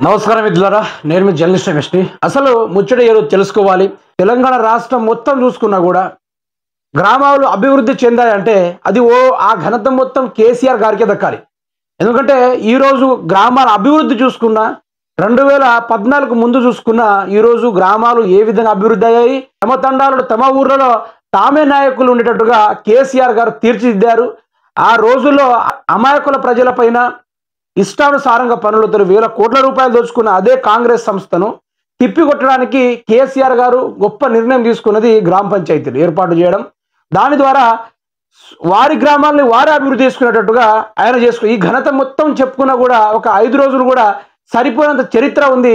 నమస్కారం మిత్రులారా, నేను మీ జర్నలిస్ట్ రమేష్ని. అసలు ముచ్చట ఏదో తెలుసుకోవాలి. తెలంగాణ రాష్ట్రం మొత్తం చూసుకున్నా కూడా గ్రామాలు అభివృద్ధి చెందాయంటే అది ఆ ఘనత మొత్తం కేసీఆర్ గారికే దక్కాలి. ఎందుకంటే ఈరోజు గ్రామాల అభివృద్ధి చూసుకున్నా 2014 ముందు చూసుకున్నా ఈరోజు గ్రామాలు ఏ విధంగా అభివృద్ధి అయ్యాయి, తమ తండాలలో తమ ఊర్లలో తామే నాయకులు ఉండేటట్టుగా కేసీఆర్ గారు తీర్చిదిద్దారు. ఆ రోజుల్లో అమాయకుల ప్రజలపైన ఇష్టానుసారంగా పనులతో వేల కోట్ల రూపాయలు దోచుకున్న అదే కాంగ్రెస్ సంస్థను తిప్పికొట్టడానికి కేసీఆర్ గారు గొప్ప నిర్ణయం తీసుకున్నది గ్రామ పంచాయతీలు ఏర్పాటు చేయడం. దాని ద్వారా వారి గ్రామాలని వారే అభివృద్ధి చేసుకునేటట్టుగా ఆయన ఈ ఘనత మొత్తం చెప్పుకున్నా కూడా ఒక 5 రోజులు కూడా సరిపోయినంత చరిత్ర ఉంది.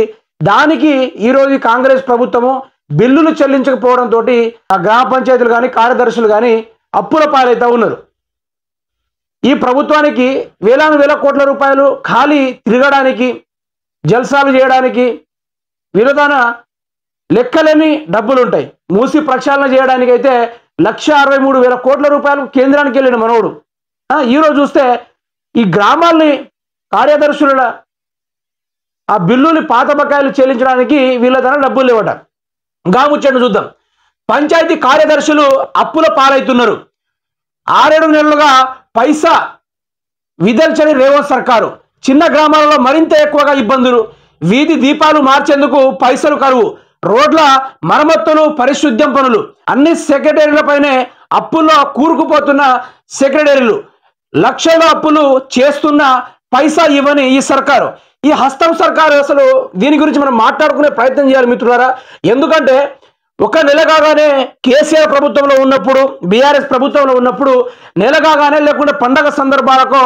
దానికి ఈరోజు కాంగ్రెస్ ప్రభుత్వము బిల్లులు చెల్లించకపోవడంతో ఆ గ్రామ పంచాయతీలు కానీ కార్యదర్శులు కానీ అప్పుల పాలైతే ఉన్నారు. ఈ ప్రభుత్వానికి వేల కోట్ల రూపాయలు ఖాళీ తిరగడానికి, జల్సాలు చేయడానికి వినోదాన లెక్కలేని డబ్బులు ఉంటాయి. మూసి ప్రక్షాళన చేయడానికి అయితే 1,63,000 కోట్ల రూపాయలు కేంద్రానికి వెళ్ళిన మనోడు ఈరోజు చూస్తే ఈ గ్రామాల్ని కార్యదర్శుల ఆ బిల్లుని పాత బకాయిలు చెల్లించడానికి వీళ్ళ దగ్గర డబ్బులు లేవట. ముచ్చట చూద్దాం. పంచాయతీ కార్యదర్శులు అప్పుల పాలవుతున్నారు. 6-7 నెలలుగా పైసా విదల్చని రేవంత్ సర్కారు. చిన్న గ్రామాలలో మరింత ఎక్కువగా ఇబ్బందులు. వీధి దీపాలు మార్చేందుకు పైసలు కరువు, రోడ్ల మరమ్మతులు, పరిశుద్ధ్యం పనులు, అన్ని సెక్రటరీలపైనే అప్పుల్లో కూరుకుపోతున్న సెక్రటరీలు. లక్షల అప్పులు చేస్తున్న పైసా ఇవ్వని ఈ సర్కారు, ఈ హస్తం సర్కారు. అసలు దీని గురించి మనం మాట్లాడుకునే ప్రయత్నం చేయాలి మిత్రులారా. ఎందుకంటే ఒక నెల కాగానే కేసీఆర్ ప్రభుత్వంలో ఉన్నప్పుడు, బీఆర్ఎస్ ప్రభుత్వంలో ఉన్నప్పుడు నెల కాగానే లేకుంటే పండగ సందర్భాలకు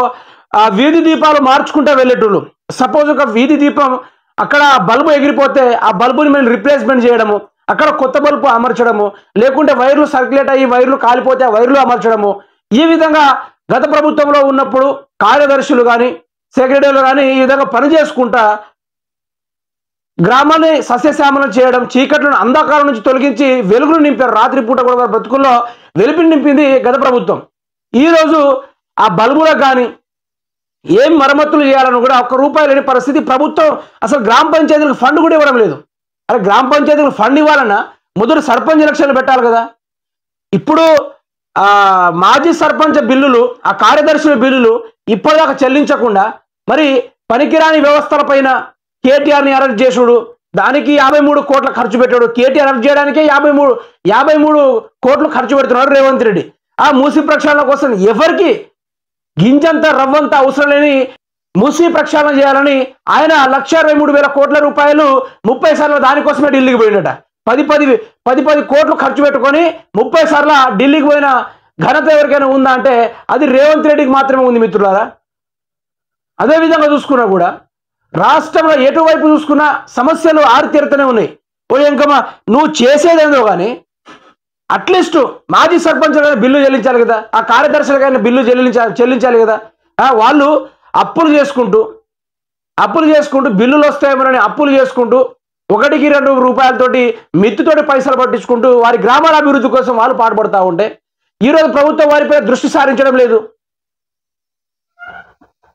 ఆ వీధి దీపాలు మార్చుకుంటూ వెళ్ళేటోళ్ళు. సపోజ్ ఒక వీధి దీపం అక్కడ బల్బు ఎగిరిపోతే ఆ బల్బుని మేము రిప్లేస్మెంట్ చేయడము, అక్కడ కొత్త బల్బు అమర్చడము, లేకుంటే వైర్లు సర్క్యులేట్ అయ్యి వైర్లు కాలిపోతే ఆ వైర్లు అమర్చడము. ఈ విధంగా గత ప్రభుత్వంలో ఉన్నప్పుడు కార్యదర్శులు కానీ సెక్రటరీలు కానీ ఈ విధంగా పని చేసుకుంటా గ్రామాన్ని సస్యశ్యామలం చేయడం, చీకట్లను అంధకారం నుంచి తొలగించి వెలుగును నింపారు. రాత్రిపూట కూడా బ్రతుకుల్లో వెలుపుని నింపింది గత ప్రభుత్వం. ఈరోజు ఆ బల్బులకు కానీ ఏం మరమ్మతులు చేయాలని కూడా ₹1 లేని పరిస్థితి. ప్రభుత్వం అసలు గ్రామ పంచాయతీలకు ఫండ్ కూడా ఇవ్వడం లేదు. అరే గ్రామ పంచాయతీలకు ఫండ్ ఇవ్వాలన్నా మొదటి సర్పంచ్ ఎలక్షన్లు పెట్టాలి కదా. ఇప్పుడు మాజీ సర్పంచ్ బిల్లులు, ఆ కార్యదర్శుల బిల్లులు ఇప్పటిదాకా చెల్లించకుండా మరి పనికిరాని వ్యవస్థలపైన కేటీఆర్ని అరెస్ట్ చేసుడు, దానికి 53 కోట్ల ఖర్చు పెట్టాడు. కేటీఆర్ అరెస్ట్ చేయడానికే 53 కోట్లు ఖర్చు పెడుతున్నాడు రేవంత్ రెడ్డి. ఆ మూసి ప్రక్షాళన కోసం ఎవరికి గింజంత రవ్వంత అవసరం లేని మూసి ప్రక్షాళన చేయాలని ఆయన 1,63,000 కోట్ల రూపాయలు 30 సార్లు దానికోసమే ఢిల్లీకి పోయినట. 10 కోట్లు ఖర్చు పెట్టుకొని 30 సార్లు ఢిల్లీకి పోయిన ఘనత ఎవరికైనా ఉందా అంటే అది రేవంత్ రెడ్డికి మాత్రమే ఉంది మిత్రులారా. అదేవిధంగా చూసుకున్నా కూడా రాష్ట్రంలో ఎటువైపు చూసుకున్నా సమస్యలు ఆరితేరుతూనే ఉన్నాయి. ఇంకమ్మా నువ్వు చేసేదేందో కానీ అట్లీస్ట్ మాజీ సర్పంచులైనా బిల్లు చెల్లించాలి కదా, ఆ కార్యదర్శులకైనా బిల్లు చెల్లించాలి కదా. వాళ్ళు అప్పులు చేసుకుంటూ బిల్లులు వస్తాయేమోనని అప్పులు చేసుకుంటూ 1-2 రూపాయలతోటి మిత్తితోటి పైసలు పట్టించుకుంటూ వారి గ్రామాల అభివృద్ధి కోసం వాళ్ళు పాటుపడతా ఉంటే ఈరోజు ప్రభుత్వం వారిపై దృష్టి సారించడం లేదు.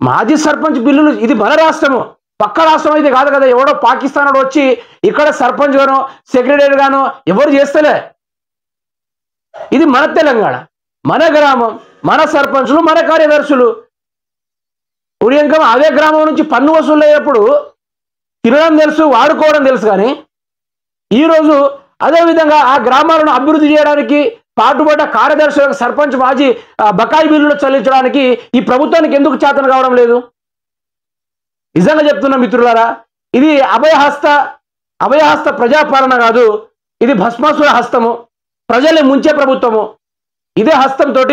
మాజీ సర్పంచ్ బిల్లులు ఇది మన రాష్ట్రము, పక్క రాష్ట్రం అయితే కాదు కదా. ఎవడో పాకిస్తాన్ వచ్చి ఇక్కడ సర్పంచ్ గానో సెక్రటరీ గానో ఎవరు చేస్తలే. ఇది మన తెలంగాణ, మన గ్రామం, మన సర్పంచులు, మన కార్యదర్శులు. ఉడియంకం అదే గ్రామం నుంచి పన్ను వసూలు అయ్యేప్పుడు తినడం తెలుసు, వాడుకోవడం తెలుసు. కానీ ఈరోజు అదేవిధంగా ఆ గ్రామాలను అభివృద్ధి చేయడానికి పాటుపడ్డ కార్యదర్శులకు సర్పంచ్ మాజీ బకాయి బిల్లులు చెల్లించడానికి ఈ ప్రభుత్వానికి ఎందుకు చేతన కావడం లేదు? నిజంగా చెప్తున్నా మిత్రులారా, ఇది అభయహస్త ప్రజాపాలన కాదు, ఇది భస్మాసుర హస్తము, ప్రజల్ని ముంచే ప్రభుత్వము. ఇదే హస్తంతో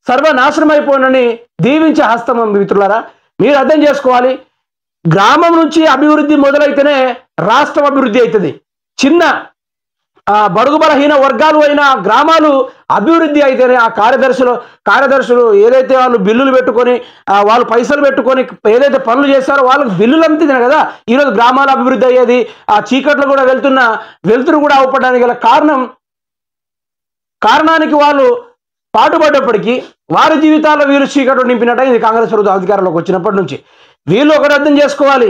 సర్వనాశనం అయిపోయినని దీవించే హస్తము మిత్రులారా. మీరు అర్థం చేసుకోవాలి. గ్రామం నుంచి అభివృద్ధి మొదలైతేనే రాష్ట్రం అభివృద్ధి అవుతుంది. చిన్న బడుగు బలహీన వర్గాలు అయిన గ్రామాలు అభివృద్ధి అయితేనే ఆ కార్యదర్శులు ఏదైతే వాళ్ళు బిల్లులు పెట్టుకొని వాళ్ళు పైసలు పెట్టుకొని ఏదైతే పనులు చేస్తారో వాళ్ళకి బిల్లులు అందితే కదా ఈరోజు గ్రామాల అభివృద్ధి అయ్యేది. ఆ చీకట్లు కూడా వెలుతురు కూడా అవపడడానికి గల కారణానికి వాళ్ళు పాటుపడ్డప్పటికీ వారి జీవితాల్లో వీరు చీకట్లు నింపినట్టు ఇది కాంగ్రెస్ ప్రభుత్వం అధికారంలోకి వచ్చినప్పటి నుంచి. వీళ్ళు ఒకటి అర్థం చేసుకోవాలి,